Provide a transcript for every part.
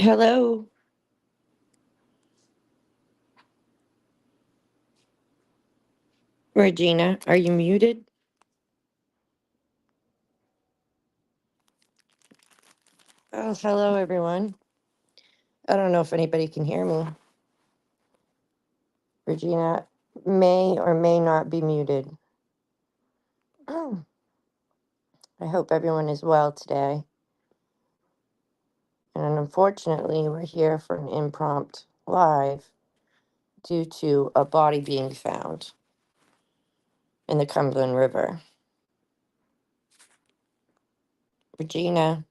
Hello, Regina. Are you muted? Oh, hello, everyone. I don't know if anybody can hear me. Regina may or may not be muted. I hope everyone is well today. And unfortunately, we're here for an impromptu live due to a body being found in the Cumberland River. Regina,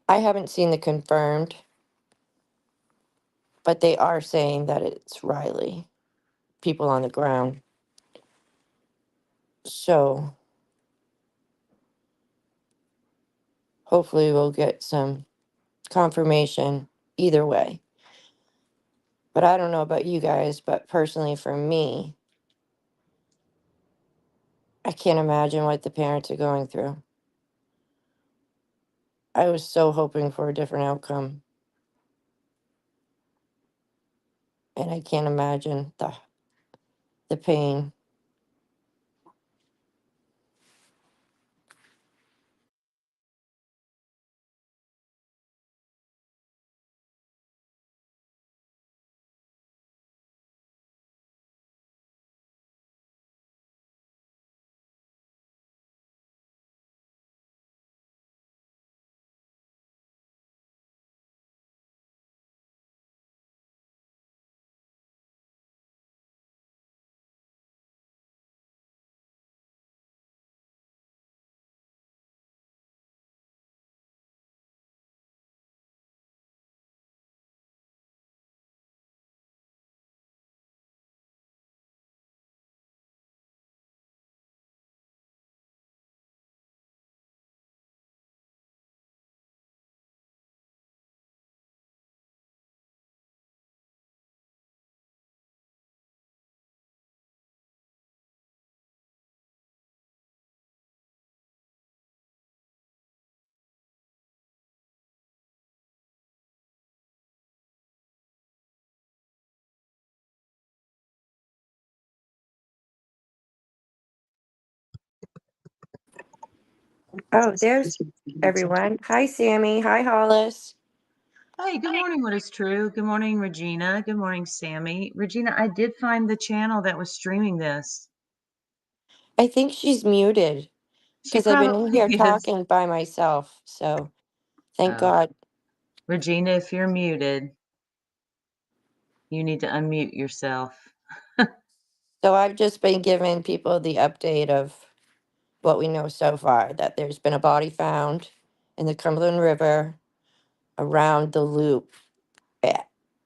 I haven't seen the confirmed, but they are saying that it's Riley, people on the ground. So hopefully we'll get some confirmation either way. But I don't know about you guys, but personally for me, I can't imagine what the parents are going through. I was so hoping for a different outcome, and I can't imagine the pain. Oh, there's everyone. Hi, Sammy. Hi, Hollis. Hey, good morning, What is True. Good morning, Regina. Good morning, Sammy. Regina, I did find the channel that was streaming this. I think she's muted She because I've been probably in here is. talking by myself. So thank Oh, God. Regina, if you're muted, you need to unmute yourself. So I've just been giving people the update of what we know so far, that there's been a body found in the Cumberland River around the loop. Eh,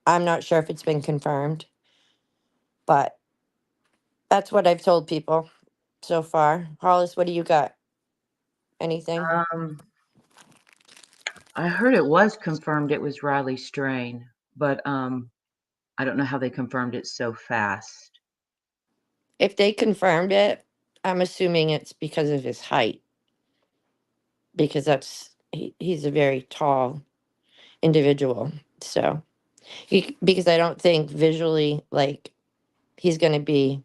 I'm not sure if it's been confirmed, but that's what I've told people so far. Hollis, what do you got? Anything? Um, I heard it was confirmed it was Riley Strain, but I don't know how they confirmed it so fast. If they confirmed it, I'm assuming it's because of his height, because he's a very tall individual. So, because I don't think visually, like, he's going to be,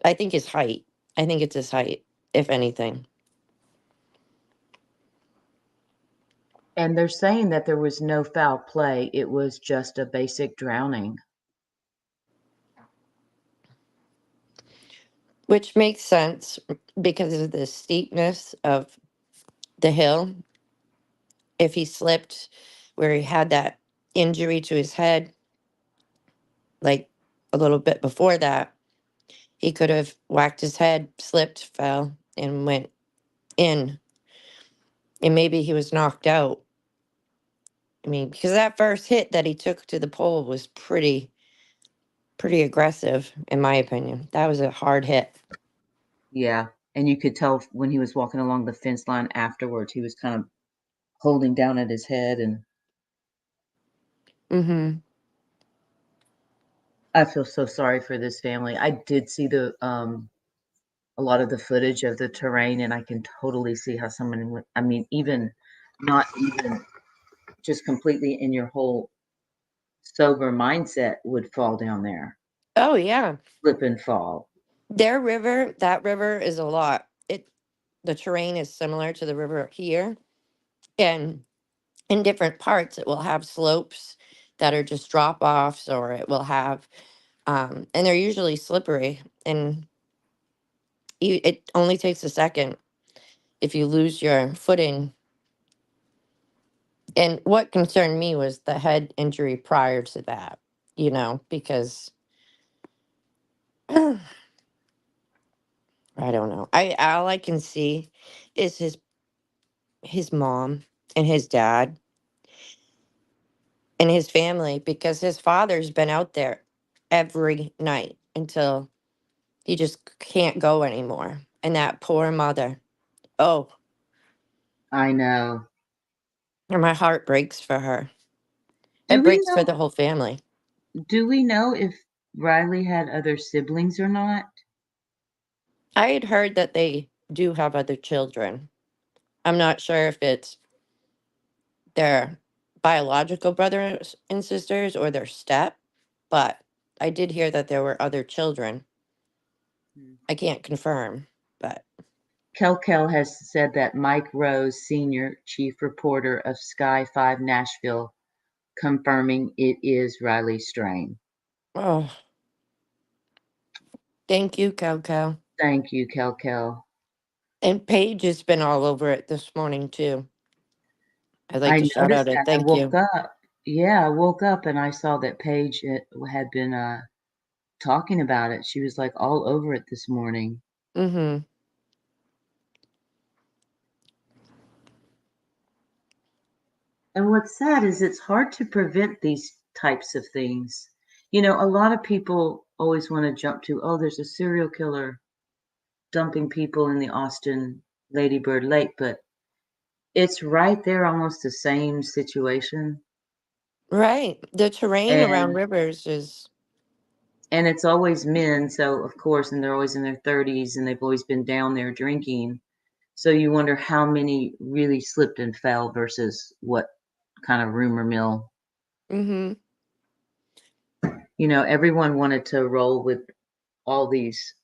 I think his height. I think it's his height, if anything. And they're saying that there was no foul play. It was just a basic drowning. Which makes sense because of the steepness of the hill. If he slipped where he had that injury to his head, like a little bit before that, he could have whacked his head, slipped, fell, and went in. And maybe he was knocked out. I mean, because that first hit that he took to the pole was pretty aggressive, in my opinion. That was a hard hit. Yeah. and you could tell when he was walking along the fence line afterwards, he was kind of holding down at his head, and Mm-hmm. I feel so sorry for this family. I did see the a lot of the footage of the terrain, and I can totally see how someone would, I mean, even not even just completely in your whole sober mindset would fall down there, Oh yeah. slip and fall. Their river, that river is a lot. The terrain is similar to the river here. And in different parts it will have slopes that are just drop offs, or it will have and they're usually slippery, and it only takes a second if you lose your footing. And what concerned me was the head injury prior to that, because I don't know. I All I can see is his mom and his dad and his family, because his father's been out there every night until he just can't go anymore. And that poor mother. Oh, I know. and my heart breaks for her. Do It we breaks for know the whole family. do we know if Riley had other siblings or not? I had heard that they do have other children. I'm not sure if it's their biological brothers and sisters or their step, but I did hear that there were other children. Hmm. I can't confirm, but Kel has said that Mike Rose, Sr., chief reporter of Sky 5 Nashville, confirming it is Riley Strain. oh, thank you, Coco. Thank you, Kel. And Paige has been all over it this morning too. I'd like I to shout out noticed a that. I thank woke you. up. Yeah, I woke up and I saw that Paige had been talking about it. She was like all over it this morning. Mm-hmm. And what's sad is it's hard to prevent these types of things. You know, a lot of people always want to jump to, oh, there's a serial killer dumping people in the Austin Ladybird Lake, but it's right there, almost the same situation. Right. The terrain around And rivers is and it's always men, so of course, and they're always in their 30s and they've always been down there drinking. So you wonder how many really slipped and fell versus what kind of rumor mill. mm-hmm. You know, everyone wanted to roll with all these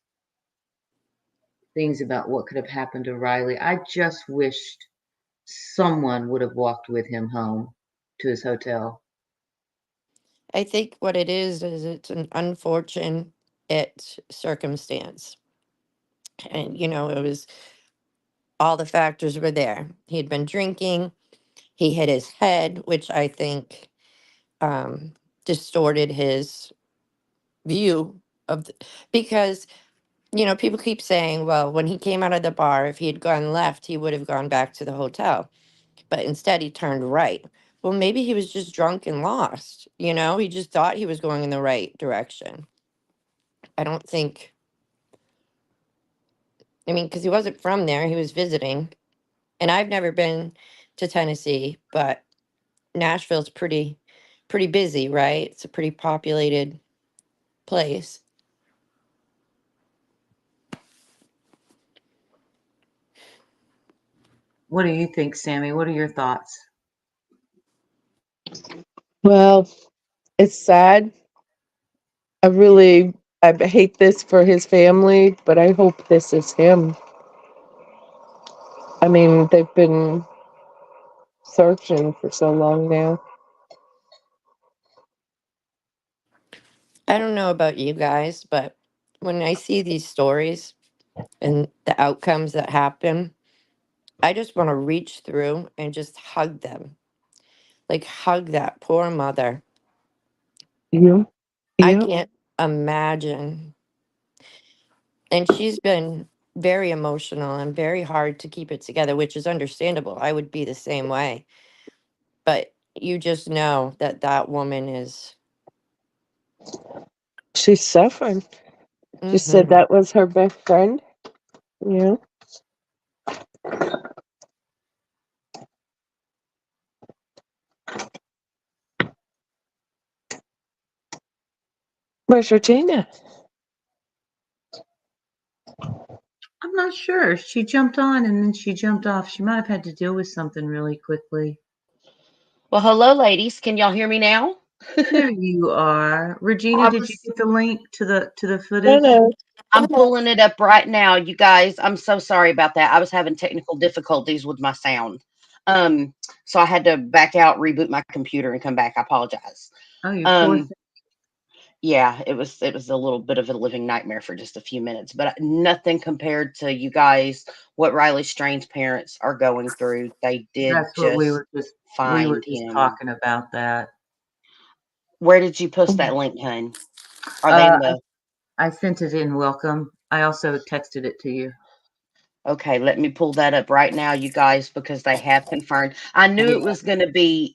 things about what could have happened to Riley. I just wished someone would have walked with him home to his hotel. I think what it is it's an unfortunate circumstance. And it was all the factors were there. He had been drinking, he hit his head, which I think um distorted his view of because people keep saying, well, when he came out of the bar, if he had gone left, he would have gone back to the hotel. But instead, he turned right. Well, maybe he was just drunk and lost. He just thought he was going in the right direction. I don't think, I mean, because he wasn't from there, he was visiting. And I've never been to Tennessee, but Nashville's pretty busy, right? It's a pretty populated place. What do you think, Sammy? What are your thoughts? Well, it's sad. I hate this for his family, but I hope this is him. I mean, they've been searching for so long now. I don't know about you guys, but when I see these stories and the outcomes that happen, I just want to reach through and just hug them. Like, hug that poor mother. Yeah. I Yeah. can't imagine. And she's been very emotional and very hard to keep it together, which is understandable. I would be the same way. But you just know that that woman is. She's suffering. She said Hmm. that was her best friend. Yeah. Where's Regina? I'm not sure. She jumped on and then she jumped off. She might have had to deal with something really quickly. Well, hello, ladies. Can y'all hear me now? There you are. Regina, I did you was, get the link to the footage? Hello. I'm pulling it up right now, you guys. I'm so sorry about that. I was having technical difficulties with my sound. Um, so I had to back out, reboot my computer, and come back. I apologize. Oh, you poor Um, thing. yeah, it was a little bit of a living nightmare for just a few minutes, but nothing compared to you guys, what Riley Strain's parents are going through. They did That's what just we were find just him. talking about that. Where did you post that link, hun? Are they Uh, in the I sent it in welcome. I also texted it to you. Okay, let me pull that up right now, you guys, because they have confirmed. I knew it Yeah. was going to be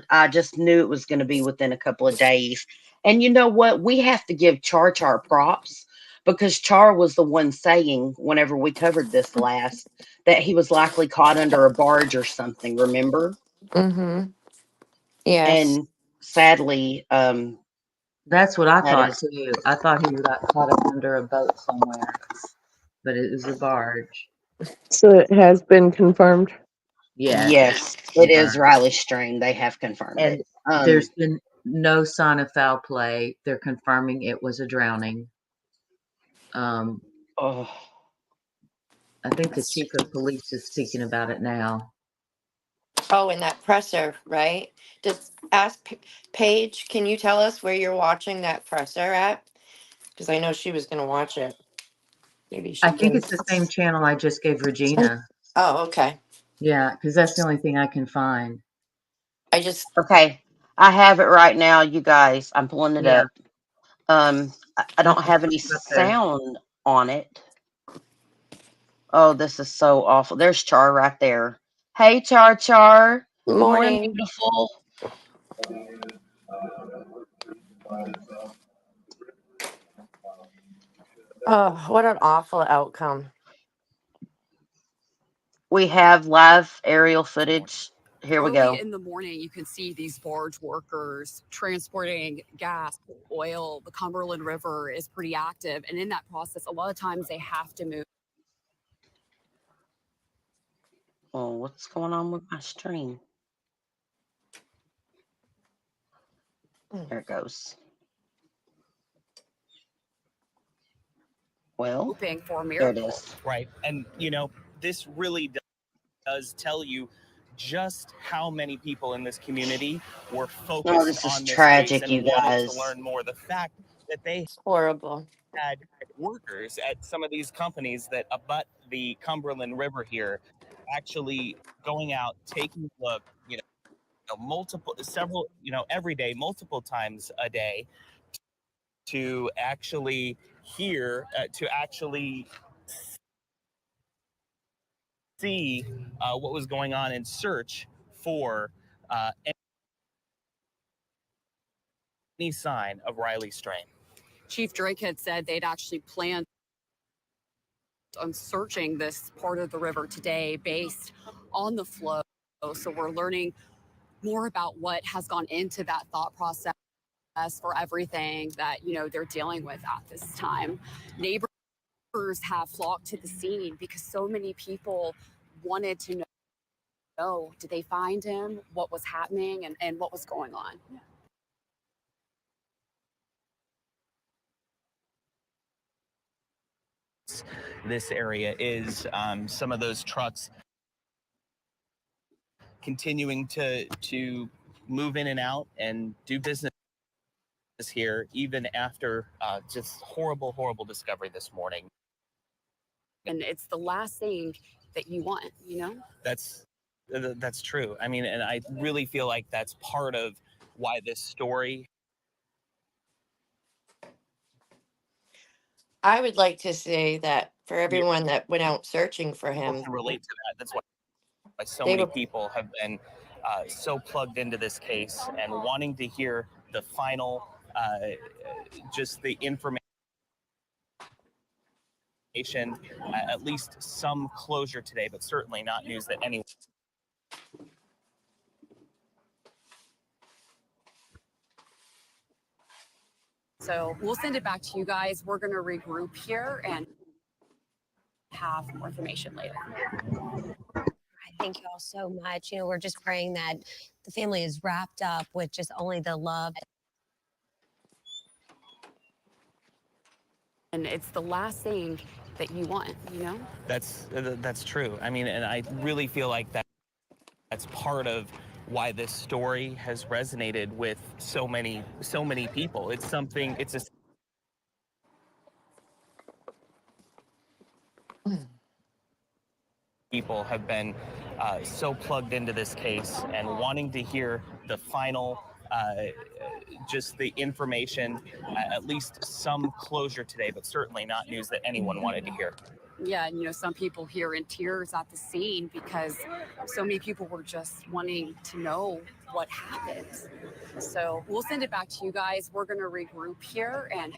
I just knew it was going to be within a couple of days. And you know what? We have to give Char props because Char was the one saying, whenever we covered this last, that he was likely caught under a barge or something, remember? Mm-hmm. Yes. And sadly, That's what I that thought is, too. I thought he got caught up under a boat somewhere, but it was a barge. So it has been confirmed. Yes, yes, it is confirmed. Riley Strain. They have confirmed And it. there's been no sign of foul play. They're confirming it was a drowning. Um, Oh. I think the chief of police is speaking about it now. Oh, and that presser, right? Just ask Paige, can you tell us where you're watching that presser at? Because I know she was going to watch it. Maybe I she think can. it's the same channel I just gave Regina. Oh, okay. Yeah, because that's the only thing I can find. I just, Okay, I have it right now, you guys. I'm pulling it Yeah, up. I don't that's have any up there. sound on it. Oh, this is so awful. There's Char right there. Hey, Char. Good morning, morning. beautiful. Oh, what an awful outcome. We have live aerial footage. Here we Early go. in the morning, you can see these barge workers transporting gas, oil. The Cumberland River is pretty active. And in that process, a lot of times they have to move. Oh, what's going on with my stream? There it goes. Well, Hoping for a there it miracle. is. Right. And, this really does tell you just how many people in this community were Oh, focused this is on this case tragic, you and wanted to guys. learn more. The fact that they It's horrible. had workers at some of these companies that abut the Cumberland River here actually going out, taking a look, every day, multiple times a day to actually to actually see what was going on and search for any sign of Riley Strain. Chief Drake had said they'd actually planned on searching this part of the river today based on the flow. So we're learning more about what has gone into that thought process for everything that, they're dealing with at this time. Neighbors have flocked to the scene because so many people wanted to know, did they find him, what was happening, and what was going on. This area is some of those trucks continuing to move in and out and do business here, even after just horrible discovery this morning. And it's the last thing that you want. That's true. I mean, and I really feel like that's part of why this story. I would like to say that for You everyone that went out searching for people him, can relate to that. That's why so they many were, people have been so plugged into this case and wanting to hear the final, just the information. at least some closure today, but certainly not news that anyone. So we'll send it back to you guys. We're going to regroup here and have more information later. Thank you all so much. We're just praying that the family is wrapped up with just only the love. And it's the last thing that you want, That's true. I mean, and I really feel like that's part of why this story has resonated with so many people. It's a people have been so plugged into this case and wanting to hear the final, just the information, at least some closure today, but certainly not news that anyone wanted to hear. Yeah, and some people here in tears at the scene because so many people were just wanting to know what happened. So we'll send it back to you guys. We're going to regroup here and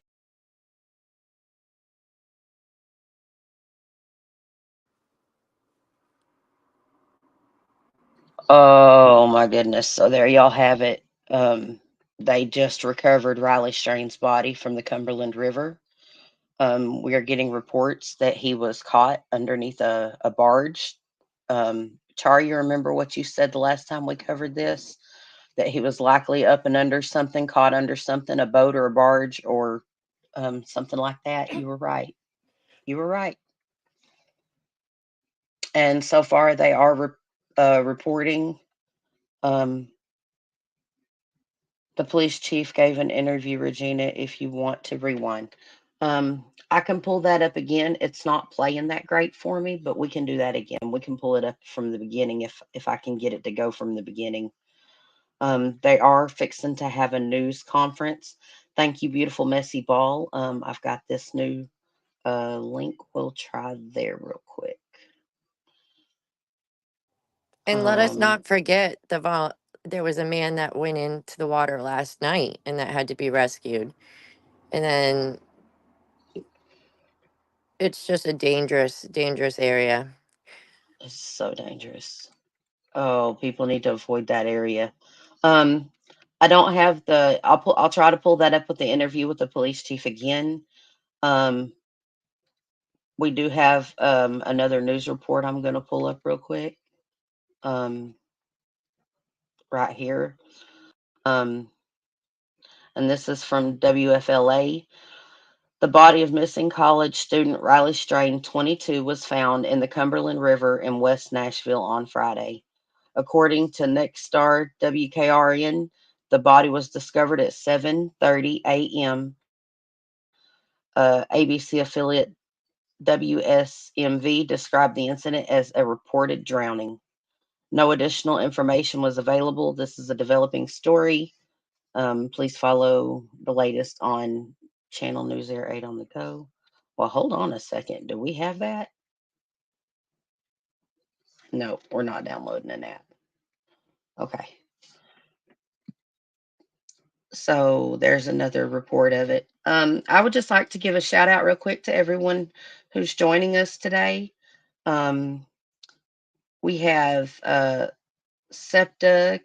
Oh my goodness. So there y'all have it. They just recovered Riley Strain's body from the Cumberland River. We are getting reports that he was caught underneath a barge. Char, you remember what you said the last time we covered this? That he was likely up and under something, caught under something, a boat or a barge or something like that. You were right. You were right. And so far, they are reporting. The police chief gave an interview, Regina, if you want to rewind. I can pull that up again. It's not playing that great for me, but we can do that again. We can pull it up from the beginning if I can get it to go from the beginning. They are fixing to have a news conference. Thank you, beautiful messy ball. I've got this new link. We'll try there real quick. And let us not forget there was a man that went into the water last night and that had to be rescued. And then it's just a dangerous, dangerous area. It's so dangerous. Oh, people need to avoid that area. I don't have I'll try to pull that up with the interview with the police chief again. We do have another news report I'm going to pull up real quick. Right here. And this is from WFLA. The body of missing college student Riley Strain, 22, was found in the Cumberland River in West Nashville on Friday. According to Nexstar WKRN, the body was discovered at 7:30 a.m. ABC affiliate WSMV described the incident as a reported drowning. No additional information was available. This is a developing story. Please follow the latest on Channel News Air 8 on the go. Well, hold on a second. Do we have that? No, we're not downloading an app. Okay. So there's another report of it. I would just like to give a shout out real quick to everyone who's joining us today. We have Septa,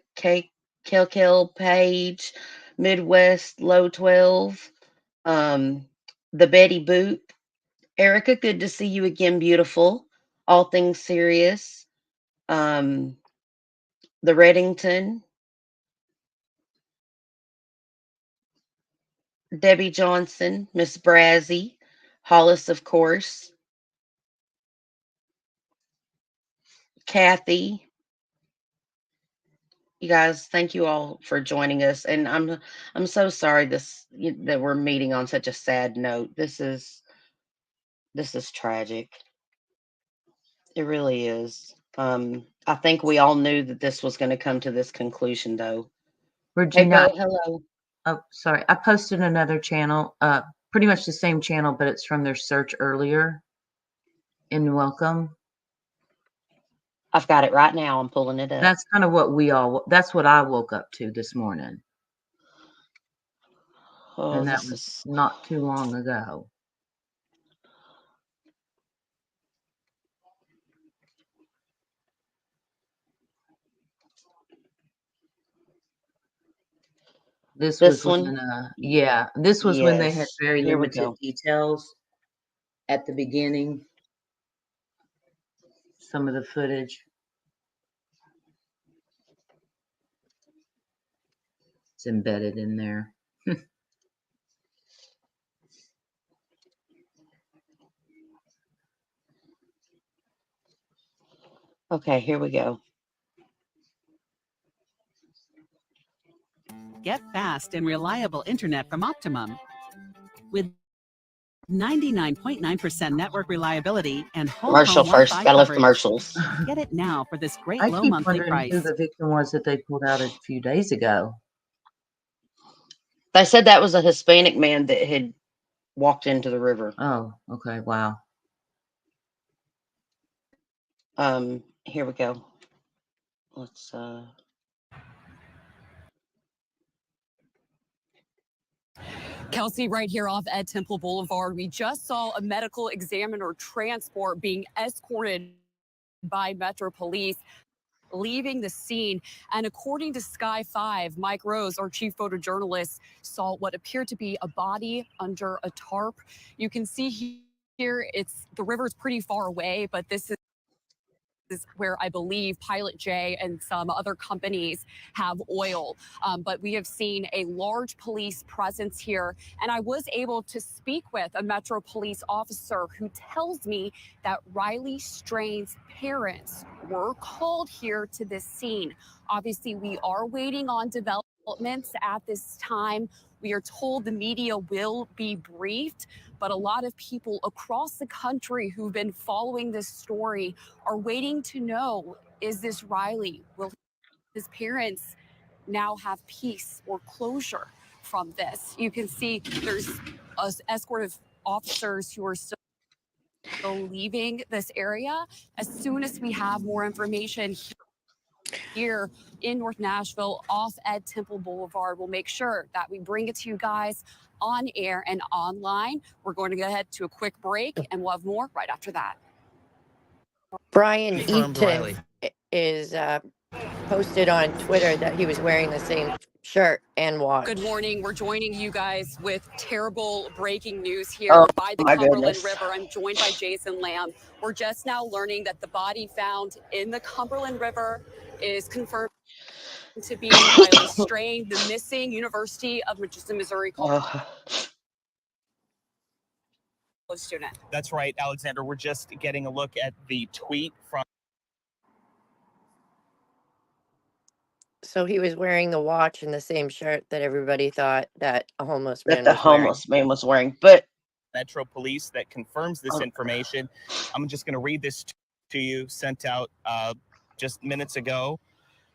Kelkel, Page, Midwest, Low 12, the Betty Boop. Erica, good to see you again, beautiful. All Things Serious. The Reddington. Debbie Johnson, Miss Brazzy, Hollis, of course, Kathy. You guys, thank you all for joining us, and I'm so sorry that we're meeting on such a sad note. This is tragic. It really is. I think we all knew that this was going to come to this conclusion, though. Hey, Regina, Bo, hello. oh, sorry. I posted another channel, pretty much the same channel, but it's from their search earlier in Welcome. I've got it right now. I'm pulling it up. That's kind of that's what I woke up to this morning. Oh, And that was not too long ago. This This was one? when, yeah, this was when they had Yes. very Here we limited go. details at the beginning. Some of the footage. It's embedded in there. Okay, here we go. Get fast and reliable internet from Optimum. With 99.9% network reliability and whole Commercial home first. Wi-Fi Gotta love coverage. commercials. Get it now for this great I low keep monthly wondering who price. the victim was that they pulled out a few days ago. They said that was a Hispanic man that had walked into the river. Oh, okay, wow. Here we go. Let's Kelsey, right here off Ed Temple Boulevard, we just saw a medical examiner transport being escorted by Metro Police, leaving the scene. And according to Sky 5, Mike Rose, our chief photojournalist, saw what appeared to be a body under a tarp. You can see here, the river's pretty far away, but this is where I believe Pilot J and some other companies have oil. But we have seen a large police presence here. And I was able to speak with a Metro Police officer who tells me that Riley Strain's parents were called here to this scene. Obviously, we are waiting on developments at this time. We are told the media will be briefed, but a lot of people across the country who've been following this story are waiting to know, is this Riley? Will his parents now have peace or closure from this? You can see there's an escort of officers who are still leaving this area. As soon as we have more information here in North Nashville off Ed Temple Boulevard, we'll make sure that we bring it to you guys on air and online. We're going to go ahead to a quick break, and we'll have more right after that. Brian Confirmed Riley. Eaton is posted on Twitter that he was wearing the same shirt and watch. Good morning. We're joining you guys with terrible breaking news here Oh, by the my Cumberland goodness. River. I'm joined by Jason Lamb. We're just now learning that the body found in the Cumberland River is confirmed to be Riley Strain, the missing University of Missouri college student. That's right, Alexander. We're just getting a look at the tweet from. So he was wearing the watch and the same shirt that everybody thought that a homeless that man the was wearing. homeless man was wearing. But Metro Police that confirms this information. I'm just going to read this to you, sent out just minutes ago,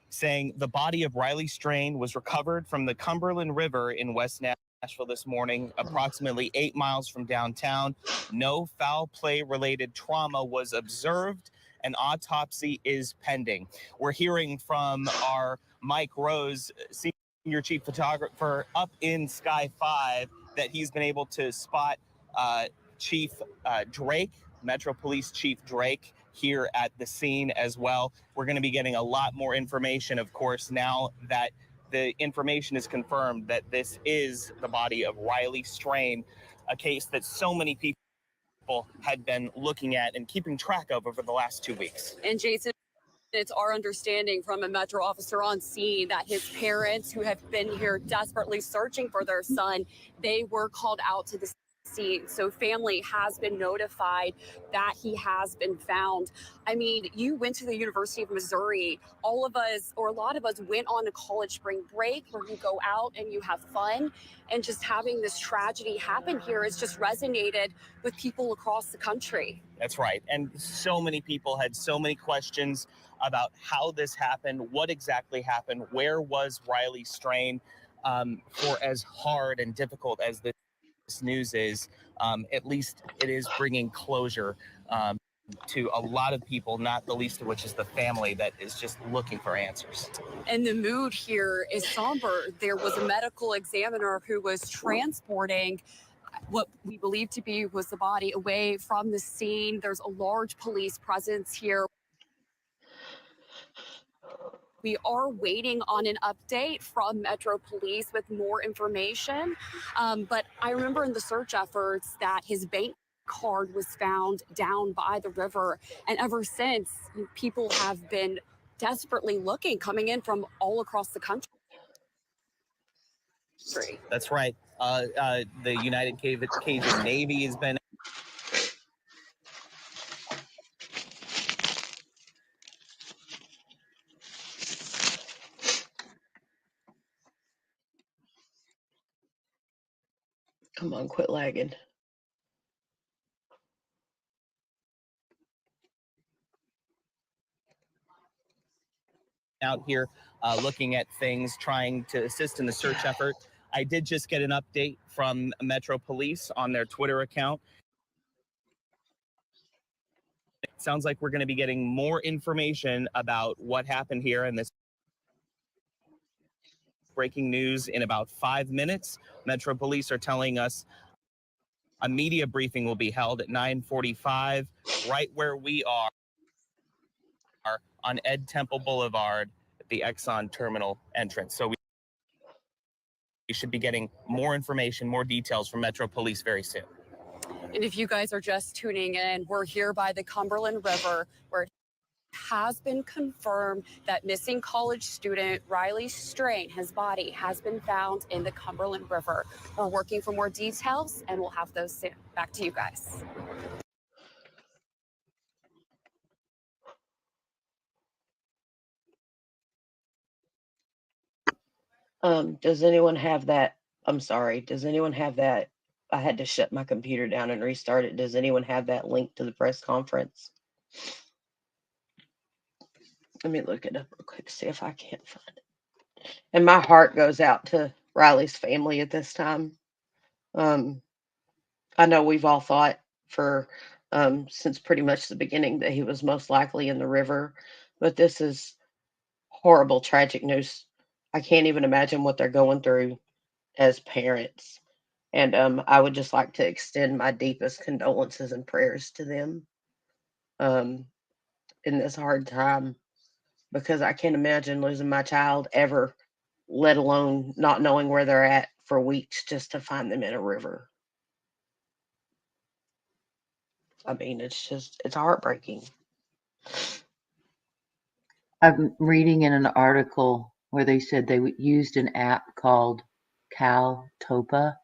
saying the body of Riley Strain was recovered from the Cumberland River in West Nashville this morning, approximately 8 miles from downtown. No foul play related trauma was observed. An autopsy is pending. We're hearing from our Mike Rose, senior chief photographer up in Sky 5, that he's been able to spot Chief Drake, Metro Police Chief Drake, here at the scene as well. We're going to be getting a lot more information, of course, now that the information is confirmed that this is the body of Riley Strain, a case that so many people had been looking at and keeping track of over the last 2 weeks. And Jason, it's our understanding from a Metro officer on scene that his parents, who have been here desperately searching for their son, they were called out to the scene. So family has been notified that he has been found. I mean, you went to the University of Missouri. All of us, or a lot of us, went on a college spring break where you go out and you have fun. And just having this tragedy happen here has just resonated with people across the country. That's right. And so many people had so many questions about how this happened, what exactly happened, where was Riley Strain. For as hard and difficult as this news is, at least it is bringing closure to a lot of people, not the least of which is the family that is just looking for answers. And the mood here is somber. There was a medical examiner who was transporting what we believe to be was the body away from the scene. There's a large police presence here. We are waiting on an update from Metro Police with more information. But I remember in the search efforts that his bank card was found down by the river. And ever since, people have been desperately looking, coming in from all across the country. That's right. The United Cajun Navy has been. Come on, quit lagging. Out here looking at things, trying to assist in the search effort. I did just get an update from Metro Police on their Twitter account. It sounds like we're going to be getting more information about what happened here in this breaking news in about 5 minutes. Metro Police are telling us a media briefing will be held at 9:45, right where we are on Ed Temple Boulevard at the Exxon terminal entrance. So we should be getting more information, more details from Metro Police very soon. And if you guys are just tuning in, we're here by the Cumberland River, where it has been confirmed that missing college student Riley Strain, his body has been found in the Cumberland River. We're working for more details, and we'll have those soon. Back to you guys. Does anyone have that? I'm sorry. Does anyone have that? I had to shut my computer down and restart it. Does anyone have that link to the press conference? Let me look it up real quick, see if I can't find it. And my heart goes out to Riley's family at this time. I know we've all thought for since pretty much the beginning that he was most likely in the river, but this is horrible, tragic news. I can't even imagine what they're going through as parents. And I would just like to extend my deepest condolences and prayers to them in this hard time, because I can't imagine losing my child ever, let alone not knowing where they're at for weeks just to find them in a river. I mean, it's heartbreaking. I'm reading in an article where they said they used an app called Caltopa.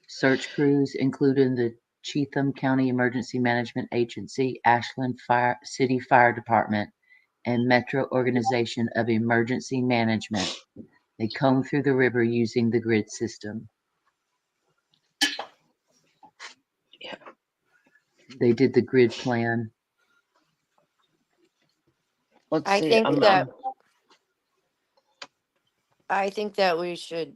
Search crews, including the Cheatham County Emergency Management Agency, Ashland City Fire Department, and Metro Organization of Emergency Management. They combed through the river using the grid system. Yeah. They did the grid plan. Let's I see. think that we should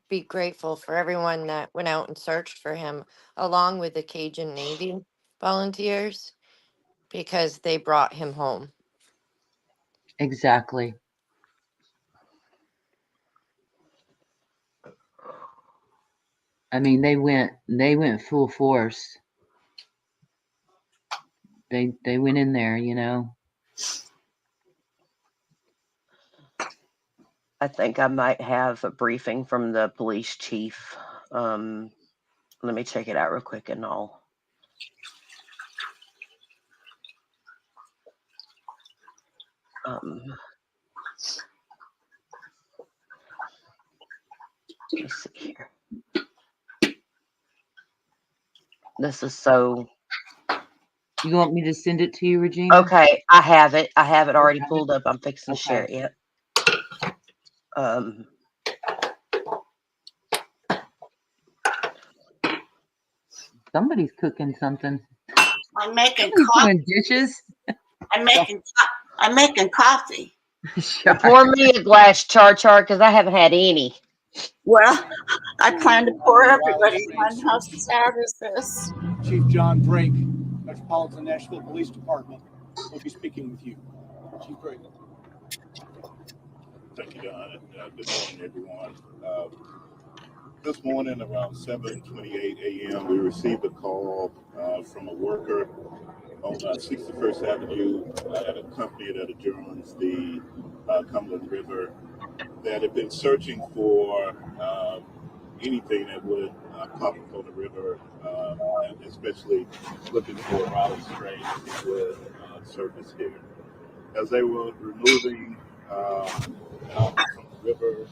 be grateful for everyone that went out and searched for him, along with the Cajun Navy volunteers, because they brought him home. Exactly. I mean, they went full force. They went in there, you know. I think I might have a briefing from the police chief. Let me check it out real quick and I'll. Let's see here. This is so. You want me to send it to you, Regina? Okay, I have it. I have it already pulled up. I'm fixing to share it yet. Somebody's cooking something. I'm making Somebody's coffee. doing dishes. I'm making coffee. Pour me a glass, Char, because I haven't had any. Well, I plan to pour everybody one. How sad is this? Chief John Drake, Metropolitan Nashville Police Department, will be speaking with you. Chief Drake. Thank you, Don. Good morning, everyone. This morning around 7:28 a.m., we received a call from a worker on 61st Avenue at a company that adjoins the Cumberland River that have been searching for anything that would pop up on the river, and especially looking for Raleigh strain that would surface here. As they were removing algae from the river,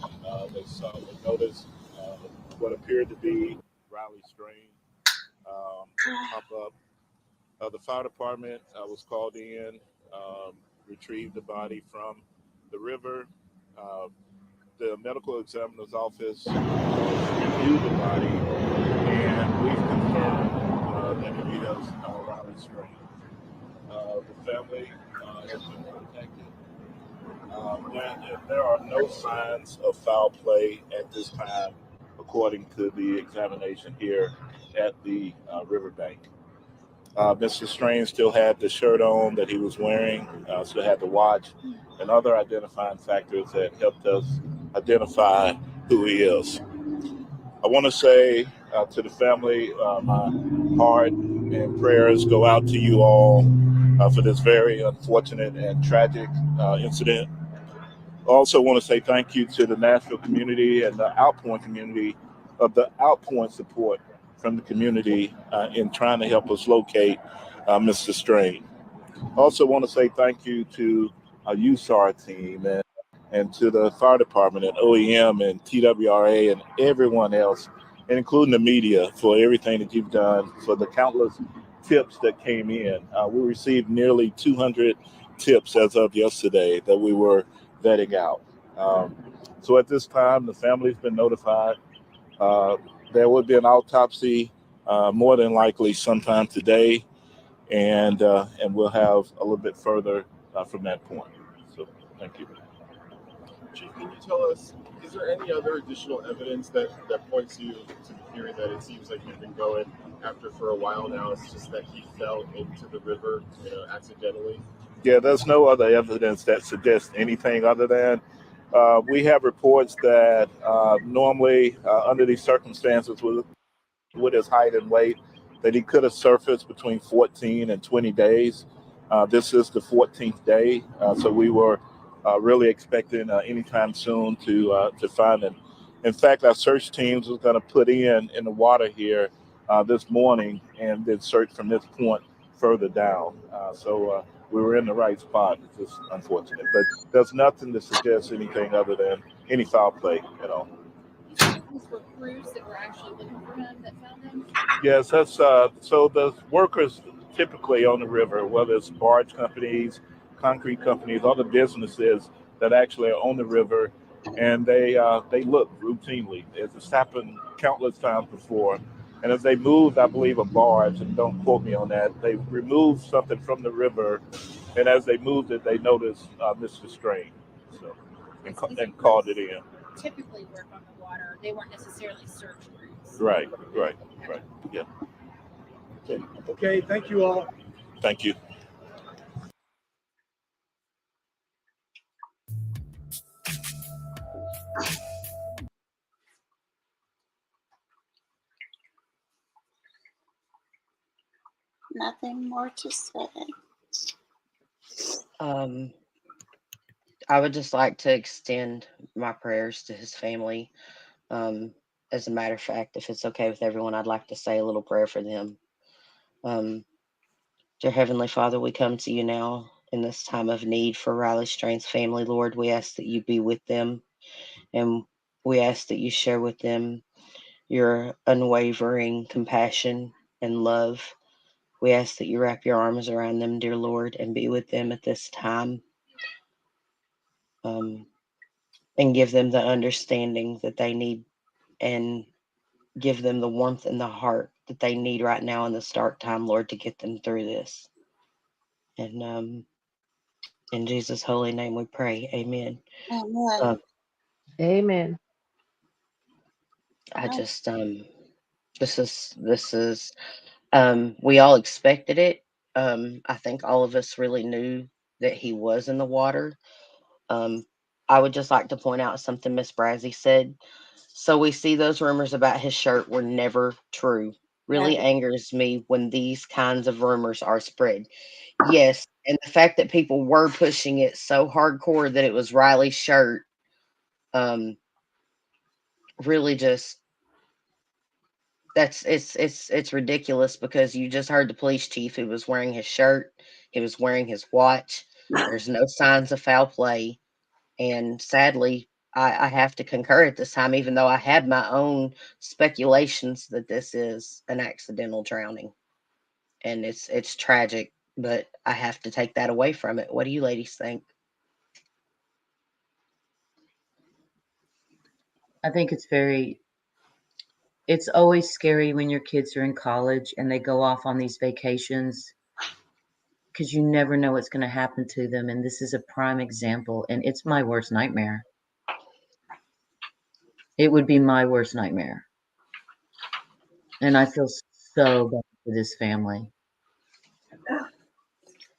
they noticed what appeared to be Raleigh strain pop up. The fire department was called in, retrieved the body from the river. Uh, the medical examiner's office has reviewed the body, and we've confirmed that it is Raleigh strain. The family has been contacted. There are no signs of foul play at this time, according to the examination here at the riverbank. Mr. Strain still had the shirt on that he was wearing, still had the watch, and other identifying factors that helped us identify who he is. I want to say to the family, my heart and prayers go out to you all for this very unfortunate and tragic incident. I also want to say thank you to the Nashville community and the Outpoint community of the Outpoint support from the community in trying to help us locate Mr. Strain. I also want to say thank you to our USAR team and to the fire department and OEM and TWRA and everyone else, including the media, for everything that you've done, for the countless tips that came in. We received nearly 200 tips as of yesterday that we were vetting out. So at this time, the family's been notified. Uh, there will be an autopsy more than likely sometime today, and we'll have a little bit further from that point. So thank you. Chief, can you tell us, is there any other additional evidence that points you to the theory that it seems like you've been going after for a while now? It's just that he fell into the river, accidentally? Yeah, there's no other evidence that suggests anything other than we have reports that normally under these circumstances with his height and weight, that he could have surfaced between 14 and 20 days. This is the 14th day, so we were really expecting anytime soon to find him. In fact, our search teams was going to put in the water here this morning and then search from this point further down. So we were in the right spot. It's just unfortunate, but there's nothing to suggest anything other than any foul play at all. These were crews that were actually looking for him that found him? Yes, that's so the workers typically on the river, whether it's barge companies, concrete companies, other businesses that actually are on the river, and they look routinely. It's happened countless times before. And as they moved, I believe a barge, and don't quote me on that, they removed something from the river, and as they moved it, they noticed Mr. Strain, so and called it in. Typically work on the water. They weren't necessarily search crews. Right. Yeah. Okay, thank you all. Thank you. Nothing more to say. I would just like to extend my prayers to his family. As a matter of fact, if it's okay with everyone, I'd like to say a little prayer for them. Dear Heavenly Father, we come to you now in this time of need for Riley Strain's family. Lord, we ask that you be with them, and we ask that you share with them your unwavering compassion and love. We ask that you wrap your arms around them, dear Lord, and be with them at this time, and give them the understanding that they need, and give them the warmth and the heart that they need right now in the start time, Lord, to get them through this. And in Jesus' holy name we pray. Amen. Amen. Amen. I just this is we all expected it. I think all of us really knew that he was in the water. I would just like to point out something Miss Brazzy said. So we see those rumors about his shirt were never true. really angers me when these kinds of rumors are spread. Yes, and the fact that people were pushing it so hardcore that it was Riley's shirt, um, really just it's ridiculous because you just heard the police chief who was wearing his shirt, he was wearing his watch. There's no signs of foul play, and sadly, I have to concur at this time, even though I had my own speculations that this is an accidental drowning, and it's tragic, but I have to take that away from it. What do you ladies think? I think it's always scary when your kids are in college and they go off on these vacations because you never know what's going to happen to them. And this is a prime example. And it's my worst nightmare. It would be my worst nightmare. And I feel so bad for this family.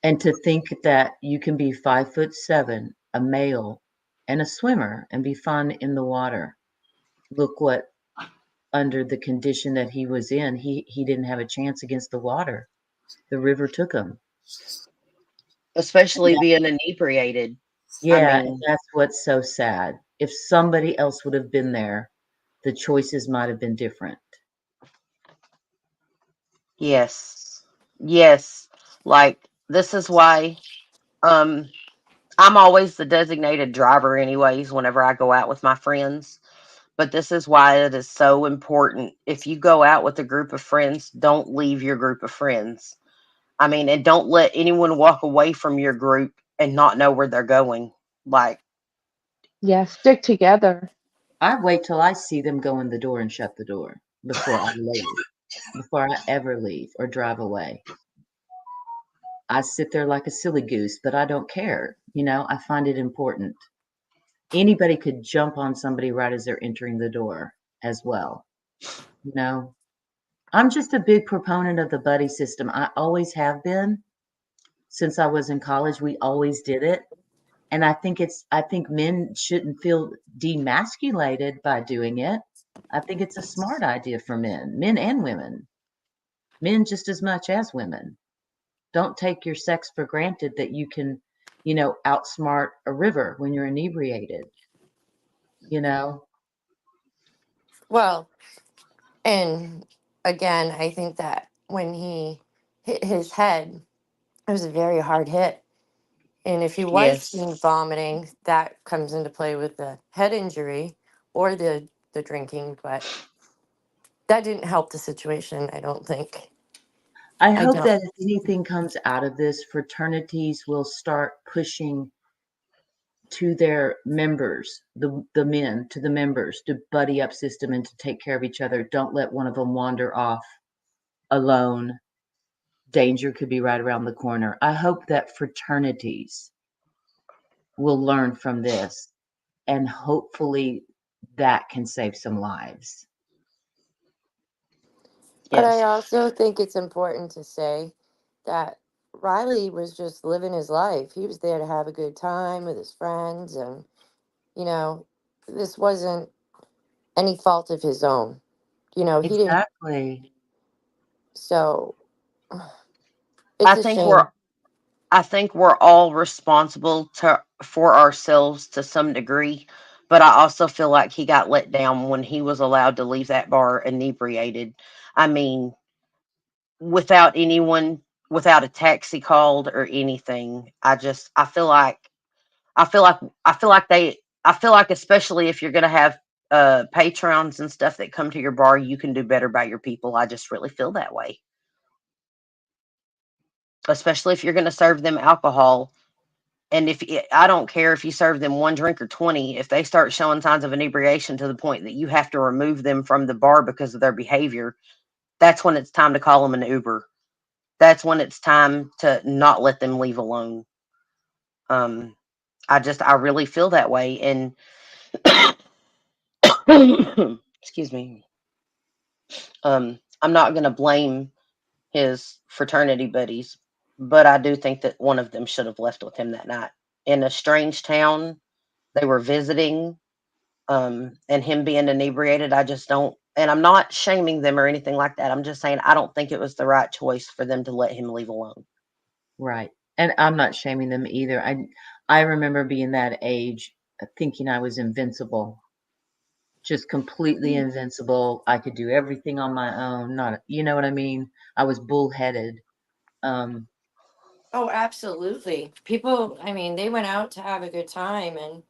And to think that you can be 5'7", a male, and a swimmer and be fine in the water. Look what, under the condition that he was in, he didn't have a chance against the water. The river took him. Especially being inebriated. Yeah, and mean, that's what's so sad. If somebody else would have been there, the choices might have been different. yes. Yes. Like, this is why um I'm always the designated driver anyways whenever I go out with my friends. But this is why it is so important. If you go out with a group of friends, don't leave your group of friends. I mean, and don't let anyone walk away from your group and not know where they're going. Like, Yeah, stick together. I wait till I see them go in the door and shut the door before I leave, before I ever leave or drive away. I sit there like a silly goose, but I don't care. I find it important. Anybody could jump on somebody right as they're entering the door as well. You know, I'm just a big proponent of the buddy system. I always have been. Since I was in college, we always did it. And I think men shouldn't feel demasculated by doing it. I think it's a smart idea for men and women, men just as much as women. Don't take your sex for granted that you can, outsmart a river when you're inebriated, you know? Well, and again, I think that when he hit his head, it was a very hard hit. And if he was yes. seen vomiting, that comes into play with the head injury or the drinking, but that didn't help the situation, I don't think. I I hope don't. that if anything comes out of this, fraternities will start pushing to their members, the men, to the members, to buddy up system and to take care of each other. Don't let one of them wander off alone. Danger could be right around the corner. I hope that fraternities will learn from this, and hopefully that can save some lives. But I Yes. also think it's important to say that Riley was just living his life. He was there to have a good time with his friends, and, you know, this wasn't any fault of his own. He didn't. Exactly. So I it's a think we're shame. I think we're all responsible for ourselves to some degree, but I also feel like he got let down when he was allowed to leave that bar inebriated. I mean, without anyone, without a taxi called or anything. I feel like I feel like especially if you're going to have patrons and stuff that come to your bar, you can do better by your people. I just really feel that way. Especially if you're going to serve them alcohol. And I don't care if you serve them one drink or 20, if they start showing signs of inebriation to the point that you have to remove them from the bar because of their behavior, that's when it's time to call them an Uber. That's when it's time to not let them leave alone. Um, I really feel that way. And excuse me. I'm not going to blame his fraternity buddies, but I do think that one of them should have left with him that night in a strange town. They were visiting, and him being inebriated. And I'm not shaming them or anything like that. I'm just saying I don't think it was the right choice for them to let him leave alone. Right. And I'm not shaming them either. I remember being that age thinking I was invincible, just completely invincible. I could do everything on my own. Not, you know what I mean? I was bullheaded. Um, Oh, absolutely. People, I mean, they went out to have a good time. And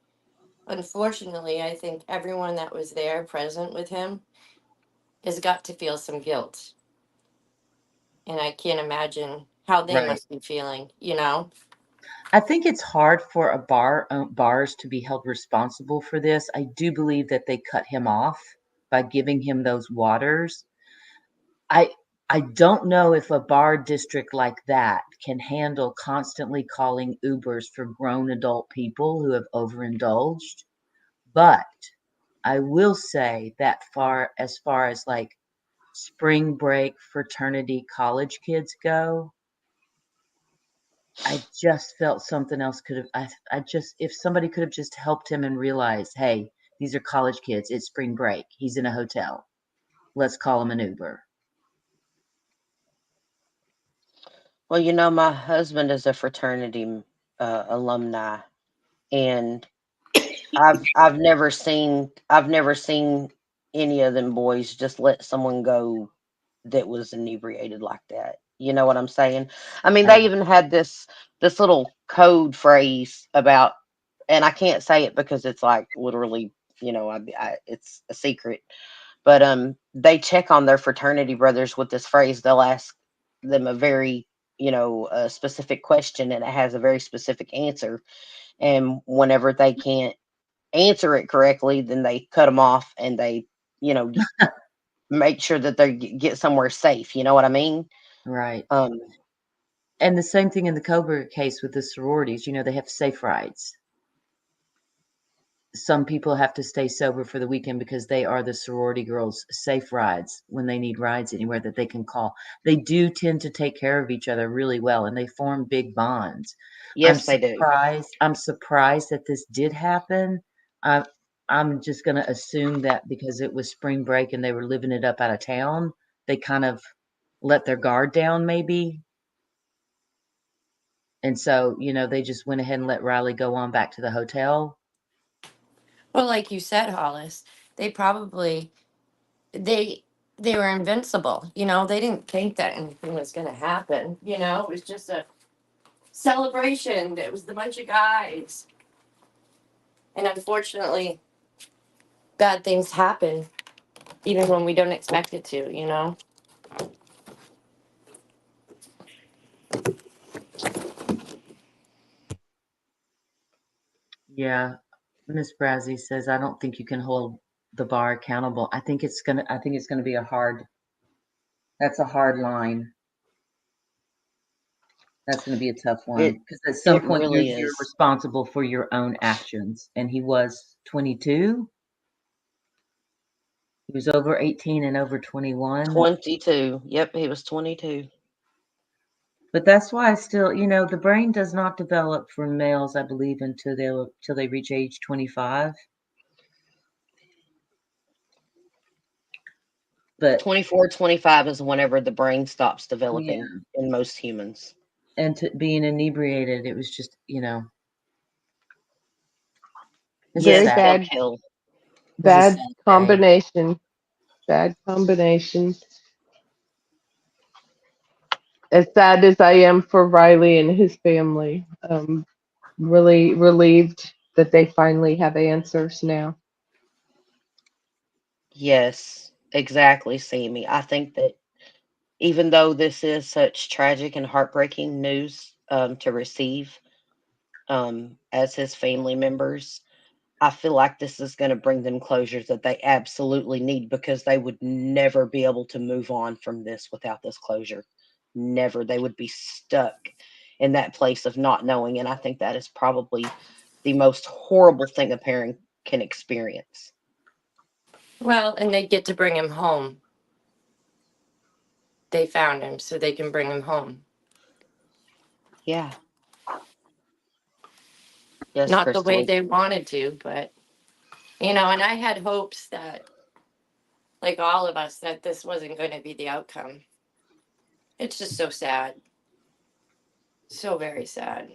unfortunately, I think everyone that was there present with him has got to feel some guilt. And I can't imagine how they right. must be feeling, you know? I think it's hard for bars to be held responsible for this. I do believe that they cut him off by giving him those waters. I I don't know if a bar district like that can handle constantly calling Ubers for grown adult people who have overindulged. But I will say that far as like spring break fraternity college kids go, I just felt something else could have I just if somebody could have just helped him and realized, hey, these are college kids. It's spring break. He's in a hotel. Let's call him an Uber. Well, my husband is a fraternity alumni, and I've never seen any of them boys just let someone go that was inebriated like that. You know what I'm saying? I mean, I they even had this little code phrase about, and I can't say it because it's like literally, it's a secret. But they check on their fraternity brothers with this phrase. They'll ask them a very, a specific question, and it has a very specific answer. And whenever they can't answer it correctly, then they cut them off and they, just make sure that they get somewhere safe. You know what I mean? right. Um, And the same thing in the Cobra case with the sororities, they have safe rides. Some people have to stay sober for the weekend because they are the sorority girls' safe rides when they need rides anywhere that they can call. They do tend to take care of each other really well and they form big bonds. I'm yes, they do. surprised. I'm surprised that this did happen. I, I'm just going to assume that because it was spring break and they were living it up out of town, they kind of let their guard down, maybe. And so, they just went ahead and let Riley go on back to the hotel. Well, like you said, Hollis, they probably they they were invincible. You know, they didn't think that anything was going to happen. You know, it was just a celebration. It was the bunch of guys, and unfortunately, bad things happen even when we don't expect it to. You know. Yeah, Miss Brazzy says, I don't think you can hold the bar accountable. I think it's gonna be that's a hard line. That's gonna be a tough one It because at some it point you're really you're is. responsible for your own actions. And he was 22. He was over 18 and over 21. 22. Yep, he was 22. But that's why I still, the brain does not develop for males, I believe, until they reach age 25. But 24, 25 is whenever the brain stops yeah, developing in most humans. and to being inebriated, it was just, it's a Very Yes, sad, they'll bad, kill. it's a bad sad day. combination. Bad combination. As sad as I am for Riley and his family, really relieved that they finally have answers now. Yes, exactly, Sammy. I think that even though this is such tragic and heartbreaking news to receive as his family members, I feel like this is going to bring them closures that they absolutely need because they would never be able to move on from this without this closure. Never. They would be stuck in that place of not knowing. And I think that is probably the most horrible thing a parent can experience. Well, and they get to bring him home. They found him, so they can bring him home. Yeah. Yes, Not the way Crystal. they wanted to, but you know. And I had hopes that, like all of us, that this wasn't going to be the outcome. It's just so sad. So very sad.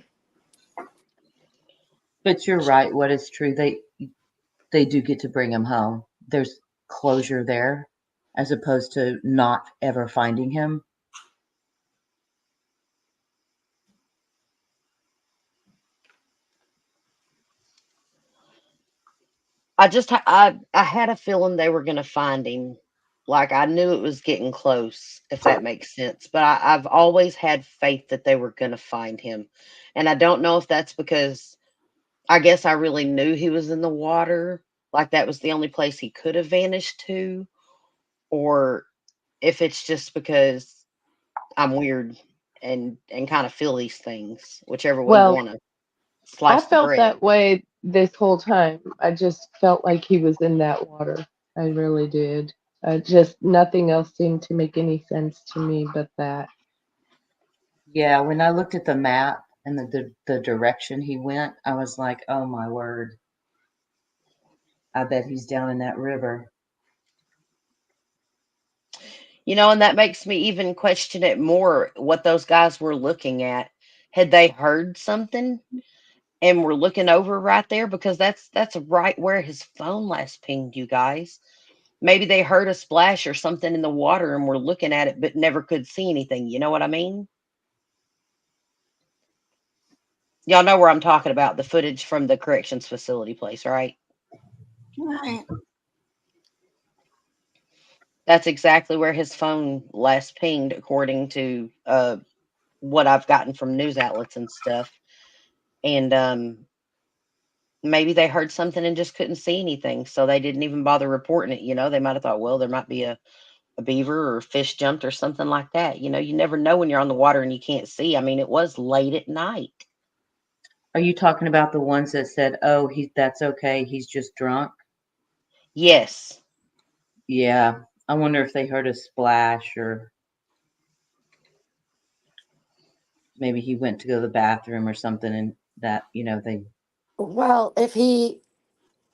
But you're right. What is true? They do get to bring him home. There's closure there, as opposed to not ever finding him. I had a feeling they were going to find him. Like I knew it was getting close, if that makes sense. But I've always had faith that they were going to find him, and I don't know if that's because I guess I really knew he was in the water, like that was the only place he could have vanished to, or if it's just because I'm weird and kind of feel these things, whichever way you Well, want to I slice the felt bread. that way this whole time. I just felt like he was in that water. I really did. Just nothing else seemed to make any sense to me but that. Yeah, when I looked at the map and the direction he went, I was like, oh my word. I bet he's down in that river. And that makes me even question it more what those guys were looking at. Had they heard something and were looking over right there? Because that's right where his phone last pinged, you guys. Maybe they heard a splash or something in the water and were looking at it but never could see anything. You know what I mean? Y'all know where I'm talking about, the footage from the corrections facility place, right? Right. That's exactly where his phone last pinged, according to what I've gotten from news outlets and stuff. And maybe they heard something and just couldn't see anything, so they didn't even bother reporting it. They might have thought, well, there might be a beaver or fish jumped or something like that. You never know when you're on the water and you can't see. I mean, it was late at night. Are you talking about the ones that said, "Oh, that's okay. He's just drunk"? Yes. Yeah. I wonder if they heard a splash or maybe he went to go to the bathroom or something and that, they Well, if he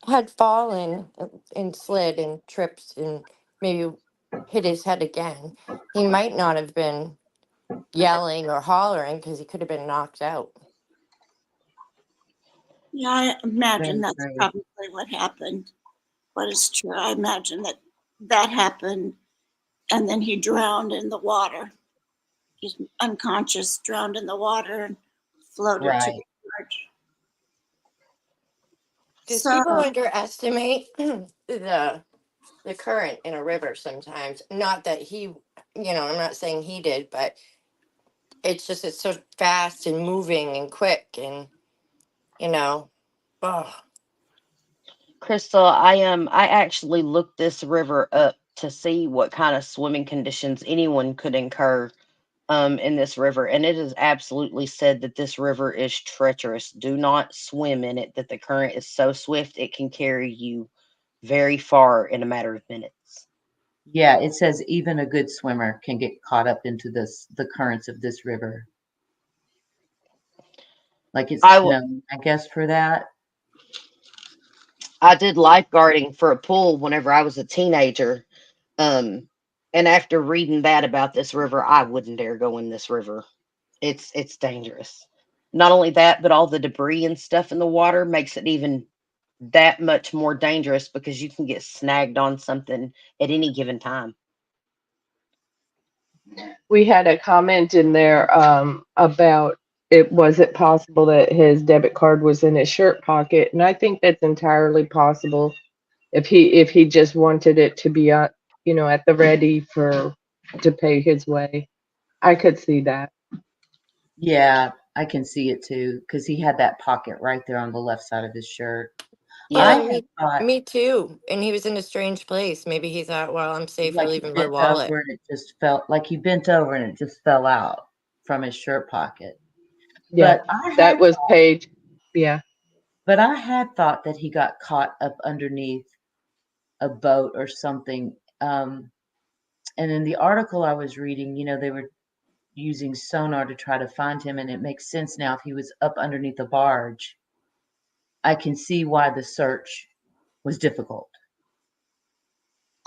had fallen and slid and tripped and maybe hit his head again, he might not have been yelling or hollering because he could have been knocked out. Yeah, I imagine very that's true. probably what happened. What is true? I imagine that happened, and then he drowned in the water. He's unconscious, drowned in the water, and floated to the Right. barge. Because So, people underestimate the current in a river sometimes. Not that I'm not saying he did, but it's so fast and moving and quick and you know, oh, Crystal, I actually looked this river up to see what kind of swimming conditions anyone could incur in this river, and it is absolutely said that this river is treacherous. Do not swim in it, that the current is so swift it can carry you very far in a matter of minutes. Yeah, it says even a good swimmer can get caught up into the currents of this river. Like I it's w- known, I guess, for that. I did lifeguarding for a pool whenever I was a teenager. Um, and after reading that about this river, I wouldn't dare go in this river. It's dangerous. Not only that, but all the debris and stuff in the water makes it even that much more dangerous because you can get snagged on something at any given time. We had a comment in there about it was it possible that his debit card was in his shirt pocket, and I think that's entirely possible if he just wanted it to be at the ready for to pay his way. I could see that. Yeah, I can see it too, because he had that pocket right there on the left side of his shirt. I Yep. had thought me too. And he was in a strange place. Maybe he thought, well, I'm safer like he leaving my bent wallet. over and it just felt like he bent over and it just fell out from his shirt pocket. Yeah, But I that had was Paige. Yeah. thought that he got caught up underneath a boat or something. And in the article I was reading, they were using sonar to try to find him, and it makes sense now if he was up underneath a barge. I can see why the search was difficult.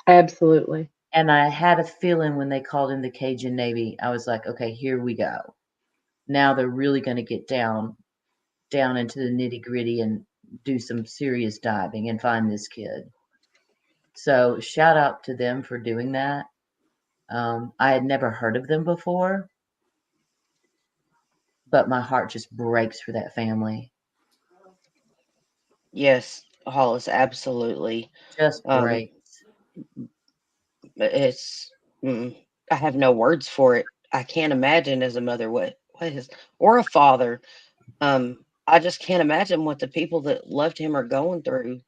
Absolutely. And I had a feeling when they called in the Cajun Navy, I was like, okay, here we go. Now they're really going to get down into the nitty gritty and do some serious diving and find this kid. So shout out to them for doing that. I had never heard of them before, but my heart just breaks for that family. Yes, Hollis, absolutely. Just Um, breaks. it's I have no words for it. I can't imagine as a mother what is or a father. I just can't imagine what the people that loved him are going through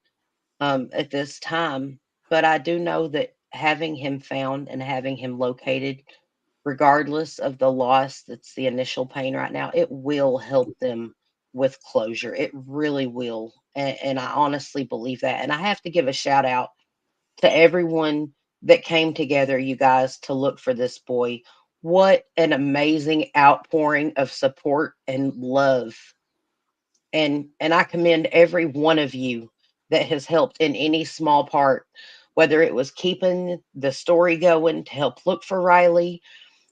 at this time. But I do know that having him found and having him located, regardless of the loss that's the initial pain right now, it will help them with closure. It really will. And I honestly believe that. And I have to give a shout out to everyone that came together, you guys, to look for this boy. What an amazing outpouring of support and love. And I commend every one of you that has helped in any small part, whether it was keeping the story going to help look for Riley,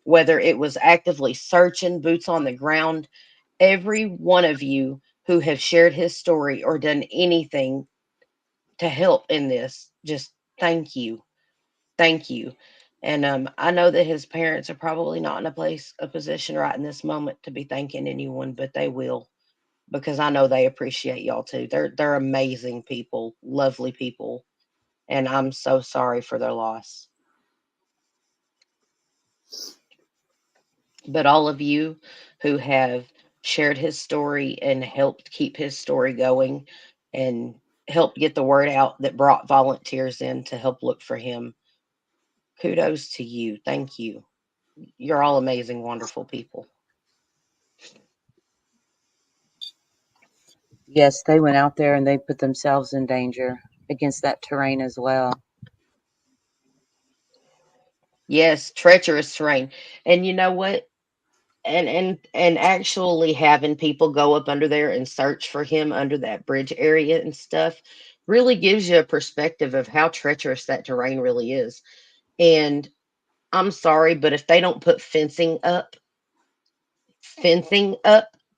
whether it was actively searching, boots on the ground. Every one of you who have shared his story or done anything to help in this, just thank you. Thank you. And I know that his parents are probably not in a position right in this moment to be thanking anyone, but they will because I know they appreciate y'all too. They're amazing people, lovely people, and I'm so sorry for their loss. But all of you who have shared his story and helped keep his story going and helped get the word out that brought volunteers in to help look for him, kudos to you. Thank you. You're all amazing, wonderful people. Yes, they went out there and they put themselves in danger against that terrain as well. Yes, treacherous terrain. And you know what? And actually having people go up under there and search for him under that bridge area and stuff really gives you a perspective of how treacherous that terrain really is. And I'm sorry, but if they don't put fencing up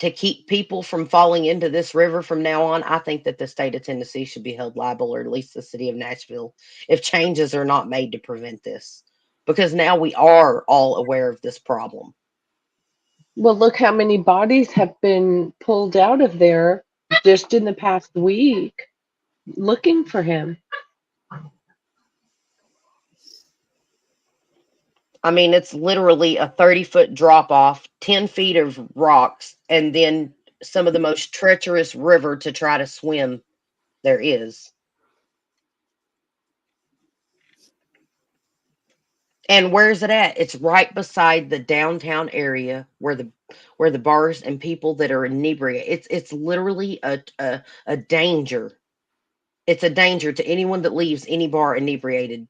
to keep people from falling into this river from now on, I think that the state of Tennessee should be held liable, or at least the city of Nashville, if changes are not made to prevent this. Because now we are all aware of this problem. Well, look how many bodies have been pulled out of there just in the past week looking for him. I mean, it's literally a 30-foot drop off, 10 feet of rocks, and then some of the most treacherous river to try to swim there is. And where's it at? It's right beside the downtown area where the bars and people that are inebriated. It's literally a danger. It's a danger to anyone that leaves any bar inebriated.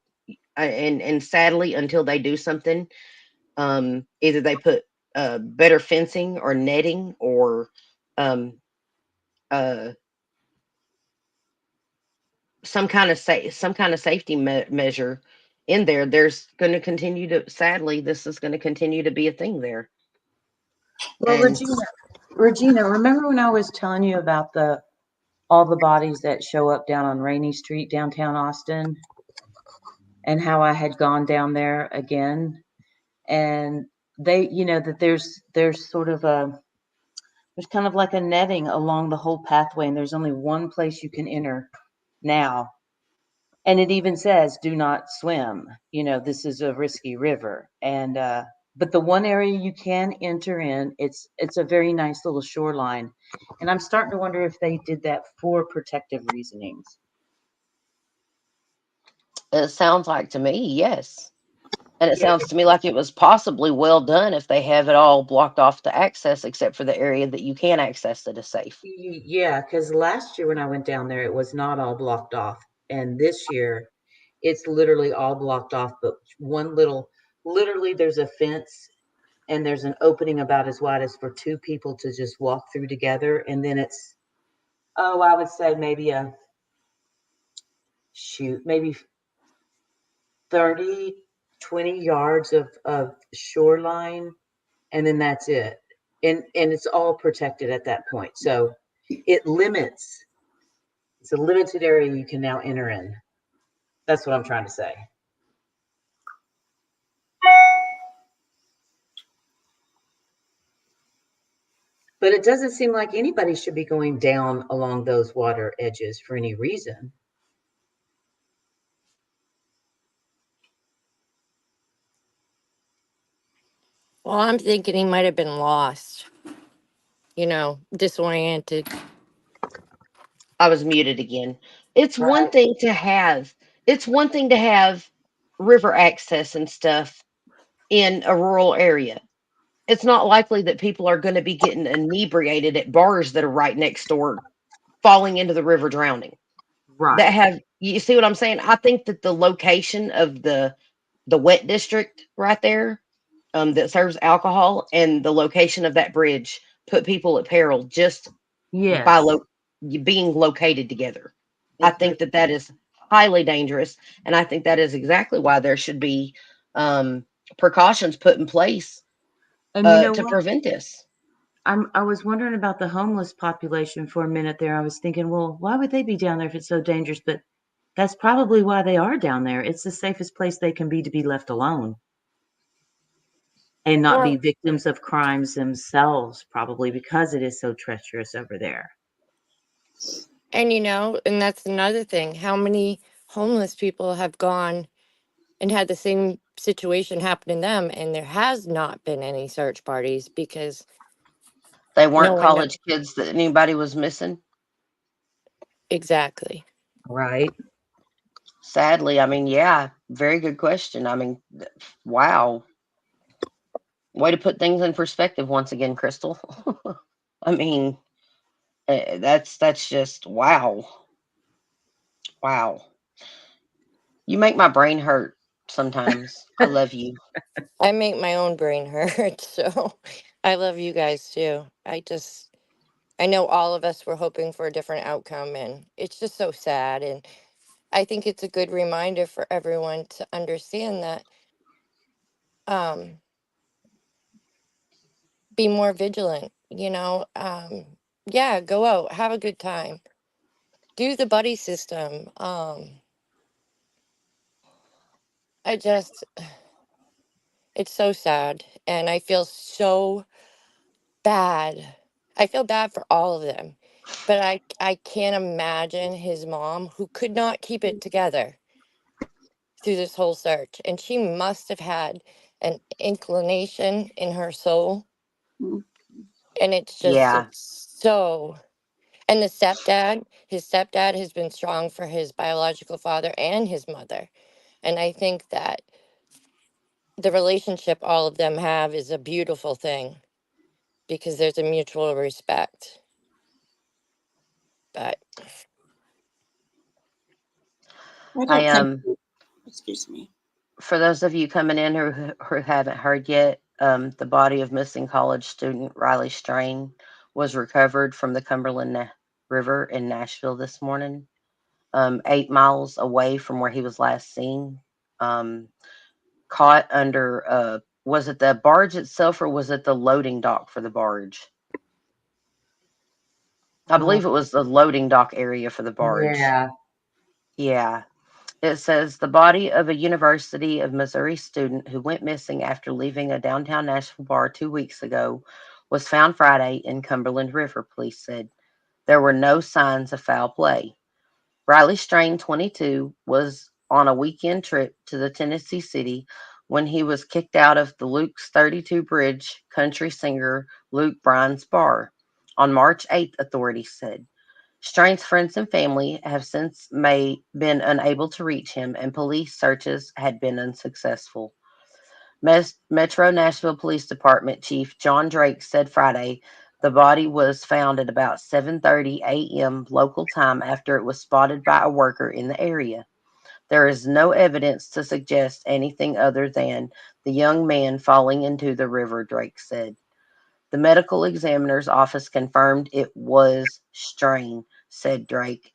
And sadly, until they do something, either they put better fencing or netting or um, uh, some kind of safety measure in there. There's going to continue to sadly this is going to continue to be a thing there. Well, And Regina, remember when I was telling you about all the bodies that show up down on Rainy Street, downtown Austin, and how I had gone down there again, and they, that there's sort of there's kind of like a netting along the whole pathway, and there's only one place you can enter now. And it even says, do not swim. This is a risky river. And, but the one area you can enter in, it's a very nice little shoreline. And I'm starting to wonder if they did that for protective reasonings. it sounds like to me, yes. And it Yeah, sounds to me like it was possibly well done if they have it all blocked off to access, except for the area that you can access that is safe. yeah, because last year when I went down there, it was not all blocked off. And this year, it's literally all blocked off, but literally, there's a fence and there's an opening about as wide as for two people to just walk through together. And then it's, I would say maybe maybe 30, 20 yards of shoreline, and then that's it. And it's all protected at that point. So it limits, it's a limited area you can now enter in. That's what I'm trying to say. But it doesn't seem like anybody should be going down along those water edges for any reason. Well, I'm thinking he might have been lost, disoriented. I was muted again. It's one Right. thing to have it's one thing to have river access and stuff in a rural area. It's not likely that people are going to be getting inebriated at bars that are right next door, falling into the river drowning. That Right. have you see what I'm saying? I think that the location of the wet district right there, that serves alcohol, and the location of that bridge put people at peril just by Yes. being located together. I It, think that that is highly dangerous, and I think that is exactly why there should be um, precautions put in place and you know to what? prevent this. I was wondering about the homeless population for a minute there. I was thinking, well, why would they be down there if it's so dangerous? But that's probably why they are down there. It's the safest place they can be to be left alone and not be Well, victims of crimes themselves, probably because it is so treacherous over there. and that's another thing. How many homeless people have gone and had the same situation happen to them, and there has not been any search parties because They no weren't one knows college kids that anybody was missing. exactly. Right. Sadly, I mean, yeah, very good question. I mean, wow, way to put things in perspective once again, Crystal. I mean, that's just wow, wow. You make my brain hurt sometimes. I love you. I make my own brain hurt, so I love you guys too. I know all of us were hoping for a different outcome, and it's just so sad. And I think it's a good reminder for everyone to understand that, um, be more vigilant, yeah, go out, have a good time, do the buddy system. I just, it's so sad, and I feel so bad. I feel bad for all of them, but I can't imagine his mom who could not keep it together through this whole search, and she must have had an inclination in her soul, Mm. and Yeah, it's so. And his stepdad has been strong for his biological father and his mother, and I think that the relationship all of them have is a beautiful thing because there's a mutual respect. But I I don't think, excuse me. for those of you coming in who haven't heard yet, the body of missing college student Riley Strain was recovered from the Cumberland River in Nashville this morning, 8 miles away from where he was last seen. Um, Caught under, was it the barge itself or was it the loading dock for the barge? I Uh, believe it was the loading dock area for the barge. yeah. Yeah. It says the body of a University of Missouri student who went missing after leaving a downtown Nashville bar 2 weeks ago was found Friday in Cumberland River, police said. There were no signs of foul play. Riley Strain, 22, was on a weekend trip to the Tennessee City when he was kicked out of the Luke's 32 Bridge country singer Luke Bryan's bar. On March 8th, authorities said. Strain's friends and family have since been unable to reach him, and police searches had been unsuccessful. Metro Nashville Police Department Chief John Drake said Friday the body was found at about 7:30 a.m. local time after it was spotted by a worker in the area. There is no evidence to suggest anything other than the young man falling into the river, Drake said. The medical examiner's office confirmed it was Strain, said Drake.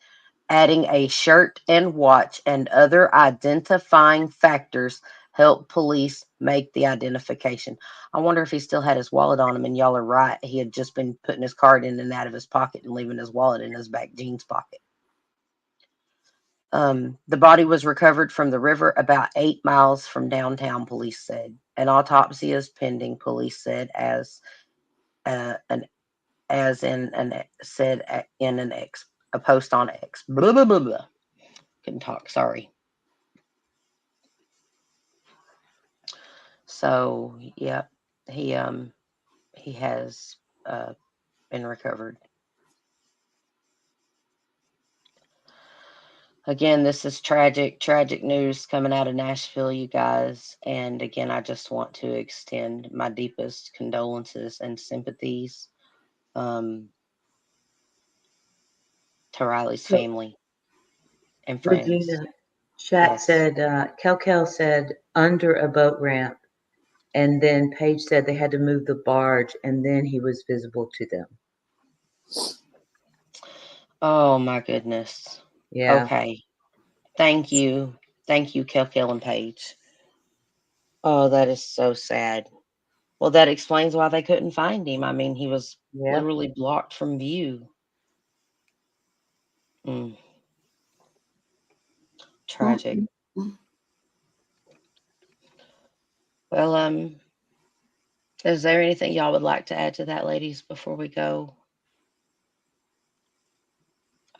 Adding a shirt and watch and other identifying factors help police make the identification. I wonder if he still had his wallet on him, and y'all are right. He had just been putting his card in and out of his pocket and leaving his wallet in his back jeans pocket. The body was recovered from the river about 8 miles from downtown, police said. An autopsy is pending, police said, an as in an said in an X a post on X. Blah blah blah blah. Couldn't talk. Sorry. So yeah, he has been recovered. Again, this is tragic news coming out of Nashville, you guys. And again, I just want to extend my deepest condolences and sympathies to Riley's So, family and friends. Regina, chat Yes. said, Kel said under a boat ramp. And then Paige said they had to move the barge, and then he was visible to them. Oh my goodness. Yeah. Okay. Thank you. Thank you, Kel and Paige. Oh, that is so sad. Well, that explains why they couldn't find him. I mean, he was Yeah. literally blocked from view. Tragic. Well, is there anything y'all would like to add to that, ladies, before we go?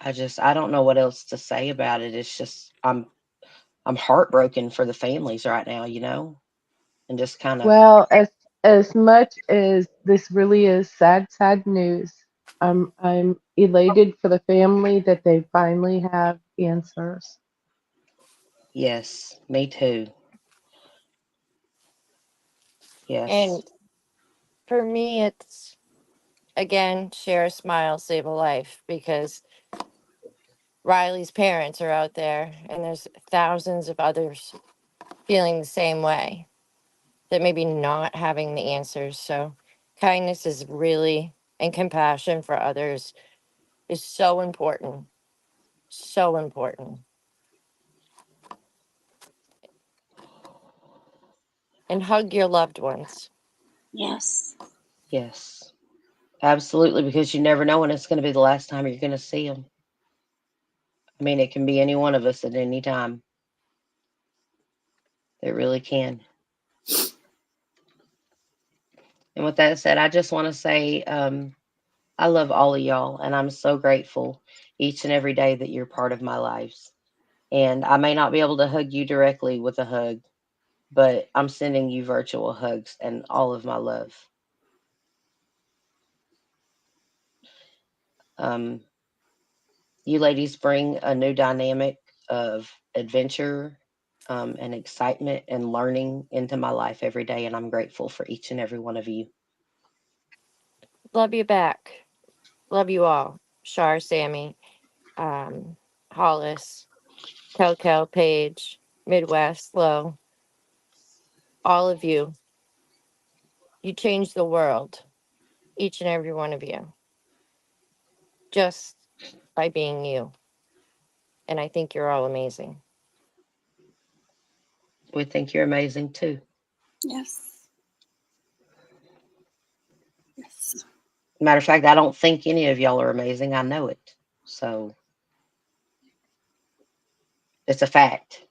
I don't know what else to say about it. It's just I'm heartbroken for the families right now, and just kind of Well, as much as this really is sad news, I'm elated for the family that they finally have answers. yes, me too. Yes. And for me, it's again, share a smile, save a life, because Riley's parents are out there and there's thousands of others feeling the same way, that maybe not having the answers. So kindness is really, and compassion for others is so important. So important. And hug your loved ones. Yes. Yes. Absolutely, because you never know when it's going to be the last time you're going to see them. I mean, it can be any one of us at any time. It really can. And with that said, I just want to say I love all of y'all, and I'm so grateful each and every day that you're part of my lives. And I may not be able to hug you directly with a hug, but I'm sending you virtual hugs and all of my love. You ladies bring a new dynamic of adventure and excitement and learning into my life every day, and I'm grateful for each and every one of you. Love you back. Love you all. Shar, Sammy, Hollis, Kel, Paige, Midwest, Low, all of you. You changed the world, each and every one of you, just by being you. And I think you're all amazing. We think you're amazing too. Yes. Yes. Matter of fact, I don't think any of y'all are amazing. I know it. So it's a fact.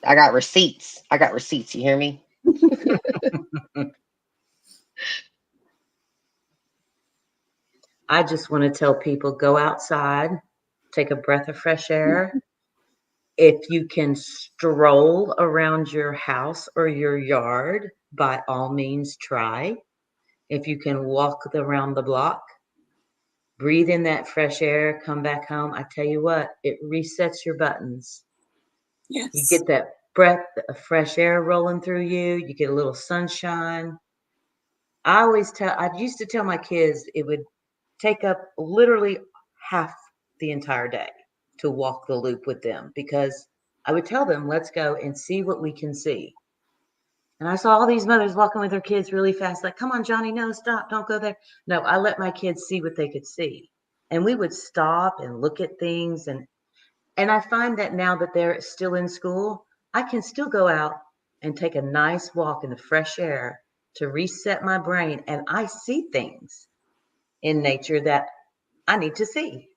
I got receipts. You hear me? I just want to tell people, go outside, take a breath of fresh air. If you can stroll around your house or your yard, by all means try. If you can walk around the block, breathe in that fresh air, come back home. I tell you what, it resets your buttons. You Yes. get that breath of fresh air rolling through you. You get a little sunshine. I used to tell my kids it would take up literally half the entire day to walk the loop with them, because I would tell them, let's go and see what we can see. And I saw all these mothers walking with their kids really fast, like, come on, Johnny, no, stop, don't go there. No, I let my kids see what they could see. And we would stop and look at things. And And I find that now that they're still in school, I can still go out and take a nice walk in the fresh air to reset my brain. And I see things in nature that I need to see.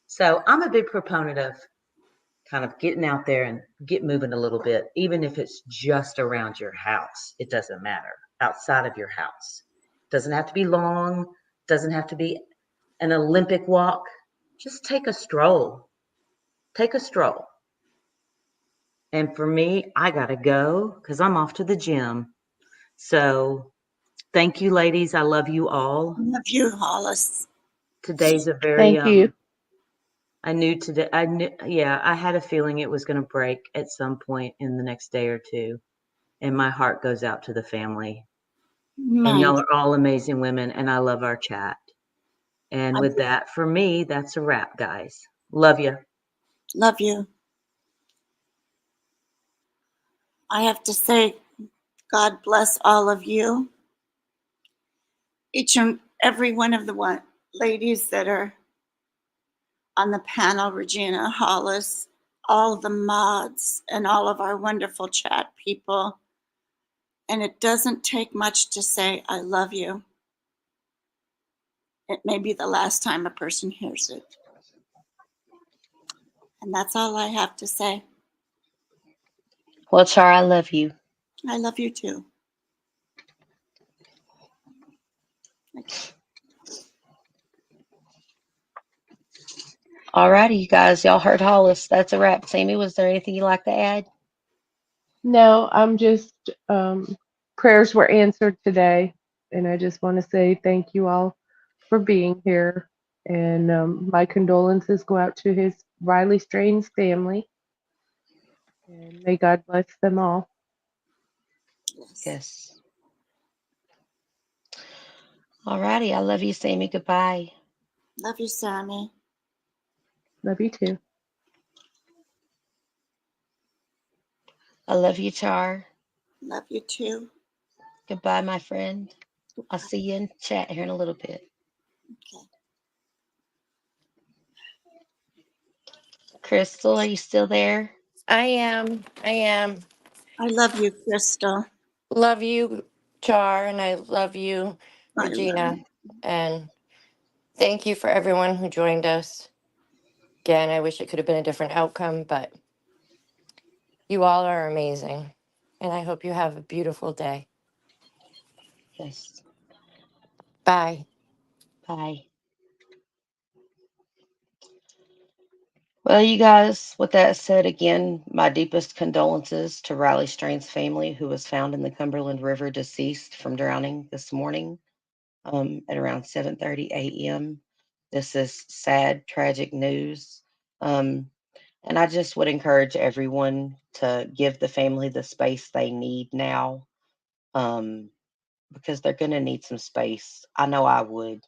So I'm a big proponent of kind of getting out there and get moving a little bit, even if it's just around your house. It doesn't matter. Outside of your house. Doesn't have to be long, doesn't have to be an Olympic walk. Just take a stroll. Take a stroll. And for me, I got to go because I'm off to the gym. So thank you, ladies. I love you all. Love you, Hollis. Today's a very, Thank you. I knew today, yeah, I had a feeling it was going to break at some point in the next day or two. And my heart goes out to the family. And Mine. y'all are all amazing women, and I love our chat. And with that, for me, that's a wrap, guys. Love you. Love you. I have to say, God bless all of you. Each and every one of the ladies that are on the panel, Regina, Hollis, all the mods, and all of our wonderful chat people. And it doesn't take much to say, I love you. It may be the last time a person hears it. And that's all I have to say. Well, Char, I love you. I love you too. All righty, you guys. Y'all heard Hollis. That's a wrap. Sammy, was there anything you'd like to add? No, I'm just prayers were answered today, and I just want to say thank you all for being here, and my condolences go out to his Riley Strain's family, and may God bless them all. Yes. All righty. I love you, Sammy. Goodbye. Love you, Sammy. Love you too. I love you, Char. Love you too. Goodbye, my friend. I'll see you in chat here in a little bit. Okay. Crystal, are you still there? I am. I am. I love you, Crystal. Love you, Char, and I love you, I love Regina. you. And thank you for everyone who joined us. Again, I wish it could have been a different outcome, but you all are amazing. And I hope you have a beautiful day. Yes. Bye. Bye. Well, you guys, with that said, again, my deepest condolences to Riley Strain's family, who was found in the Cumberland River deceased from drowning this morning at around 7:30 a.m. This is sad, tragic news. And I just would encourage everyone to give the family the space they need now, because they're going to need some space. I know I would.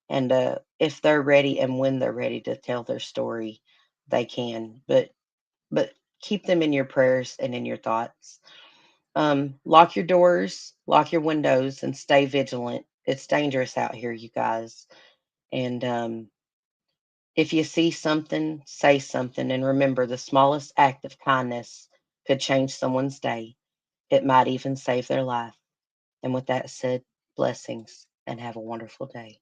And if they're ready and when they're ready to tell their story, they can. But keep them in your prayers and in your thoughts. Lock your doors, lock your windows, and stay vigilant. It's dangerous out here, you guys. And if you see something, say something. And remember, the smallest act of kindness could change someone's day. It might even save their life. And with that said, blessings and have a wonderful day.